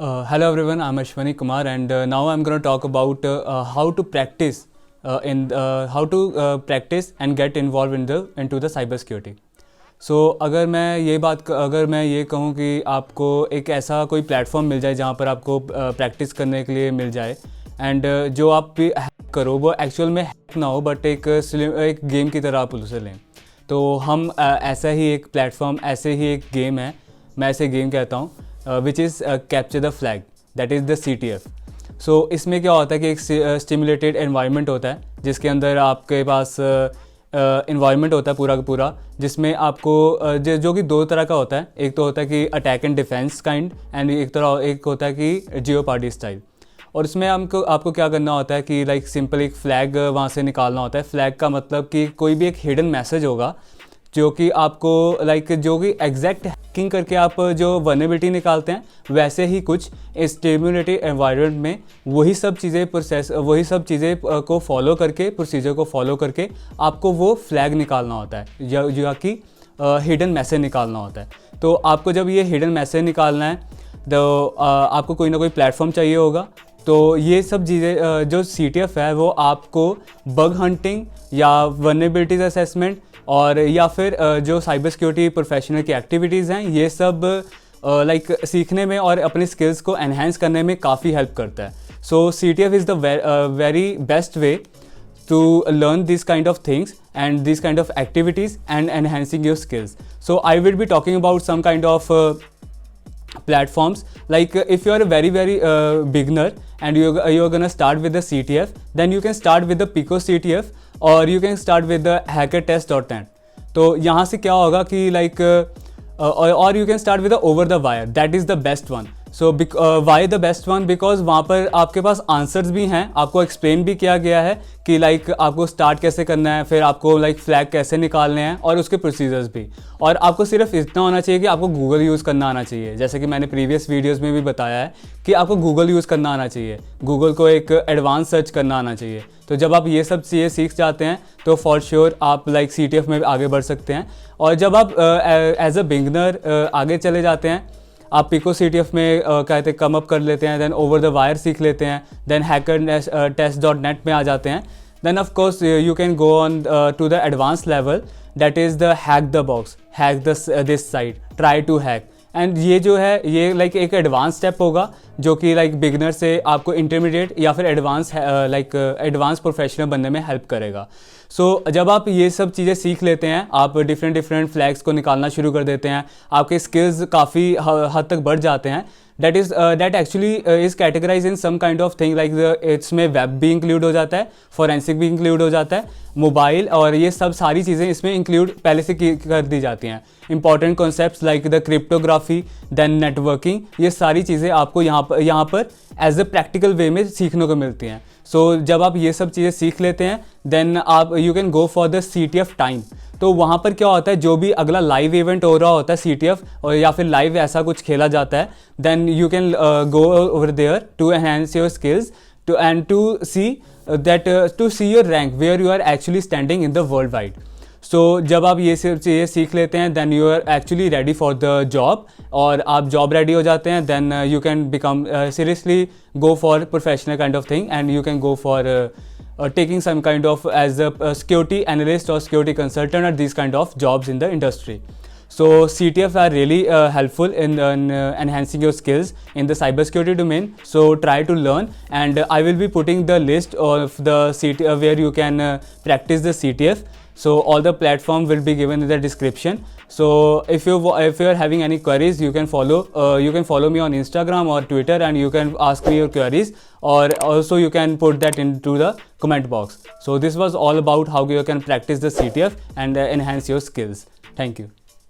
Hello everyone, I'm Ashwani Kumar and now I'm going to talk about how to practice practice and get involved into the cyber security. So अगर मैं ये कहूँ कि आपको एक ऐसा कोई प्लेटफॉर्म मिल जाए जहाँ पर आपको प्रैक्टिस करने के लिए मिल जाए एंड जो आप भी हैक करो वो एक्चुअल में हैक ना हो बट एक गेम की तरह आप उसे लें, तो हम ऐसा ही एक प्लेटफॉर्म, ऐसे ही एक गेम है, मैं ऐसे गेम कहता हूँ which is capture the flag, that is the CTF. सो इसमें क्या होता है कि एक स्टिमुलेटेड एनवायरनमेंट होता है जिसके अंदर आपके पास इन्वायरमेंट होता है पूरा का पूरा, जिसमें आपको जो कि दो तरह का होता है. एक तो होता है कि attack and defence kind and एक होता है कि जियोपार्डी स्टाइल. और इसमें आपको क्या करना होता है कि लाइक सिंपल एक फ्लैग वहाँ से निकालना होता है. फ्लैग का मतलब कि कोई भी एक हिडन मैसेज होगा जो कि आपको जो कि एग्जैक्ट हैकिंग करके आप जो वल्नरेबिलिटी निकालते हैं वैसे ही कुछ स्टिमुलेटेड एनवायरनमेंट में वही सब चीज़ें को फॉलो करके, प्रोसीजर को फॉलो करके आपको वो फ्लैग निकालना होता है जो कि हिडन मैसेज निकालना होता है. तो आपको जब ये हिडन मैसेज निकालना है तो आपको कोई ना कोई प्लेटफॉर्म चाहिए होगा. तो ये सब चीज़ें जो CTF है वो आपको बग हंटिंग या वल्नरेबिलिटीज असेसमेंट और या फिर जो साइबर सिक्योरिटी प्रोफेशनल की एक्टिविटीज़ हैं ये सब सीखने में और अपनी स्किल्स को एनहेंस करने में काफ़ी हेल्प करता है. सो CTF is the very best way to learn these kind of things and these kind of activities and enhancing your skills. So I will be talking about some kind of platforms. Like if you are a very beginner and you're gonna start with the CTF, then you can start with the Pico CTF or you can start with the hackertest.net. तो यहाँ से क्या होगा कि or you can start with the over the wire, that is the best one. So why the best one, because वहाँ पर आपके पास answers भी हैं, आपको एक्सप्लेन भी किया गया है कि आपको स्टार्ट कैसे करना है, फिर आपको फ्लैग कैसे निकालने हैं और उसके प्रोसीजर्स भी. और आपको सिर्फ इतना होना चाहिए कि आपको गूगल यूज़ करना आना चाहिए. जैसे कि मैंने प्रीवियस वीडियोस में भी बताया है कि आपको गूगल यूज़ करना आना चाहिए, गूगल को एक एडवांस सर्च करना आना चाहिए. तो जब आप ये सब चीज़ें सीख जाते हैं तो फॉर श्योर आप CTF में आगे बढ़ सकते हैं. और जब आप एज अ बिगनर आगे चले जाते हैं, आप पिको CTF में कहते हैं कम अप कर लेते हैं, देन ओवर द वायर सीख लेते हैं, देन hackertest.net में आ जाते हैं, then of course you can go on to the advance level, that is the hack the box, hack this site, try to hack. And ये जो है ये एक एडवांस स्टेप होगा जो कि बिगिनर से आपको इंटरमीडिएट या फिर एडवांस प्रोफेशनल बनने में हेल्प करेगा. सो जब आप ये सब चीज़ें सीख लेते हैं, आप डिफरेंट फ्लैग्स को निकालना शुरू कर देते हैं, आपके स्किल्स काफ़ी हद तक बढ़ जाते हैं. that actually is categorized in some kind of thing इसमें वेब भी इंक्लूड हो जाता है, फोरेंसिक भी इंक्लूड हो जाता है, मोबाइल, और ये सब सारी चीज़ें इसमें इंक्लूड पहले से कर दी जाती हैं. Important concepts like the cryptography, then networking, ये सारी चीज़ें आपको यहाँ पर एज अ प्रैक्टिकल वे में सीखने को मिलती हैं. सो जब आप ये सब चीज़ें सीख लेते हैं देन आप you can go for the CTF time. तो वहाँ पर क्या होता है, जो भी अगला लाइव इवेंट हो रहा होता है CTF और या फिर लाइव ऐसा कुछ खेला जाता है, then you can go over there to enhance your skills to see your rank where you are actually standing in the world wide. So जब आप ये सब चीज़ें सीख लेते हैं then you are actually ready for the job, और आप जॉब रेडी हो जाते हैं, then you can become seriously go for professional kind of thing and you can go for taking some kind of as a security analyst or security consultant or these kind of jobs in the industry. So CTF are really helpful in enhancing your skills in the cybersecurity domain. So try to learn, and I will be putting the list of the CTF where you can practice the CTF. So all the platform will be given in the description. So if you are having any queries, you can follow me on Instagram or Twitter and you can ask me your queries, or also you can put that into the comment box. So this was all about how you can practice the CTF and enhance your skills. Thank you.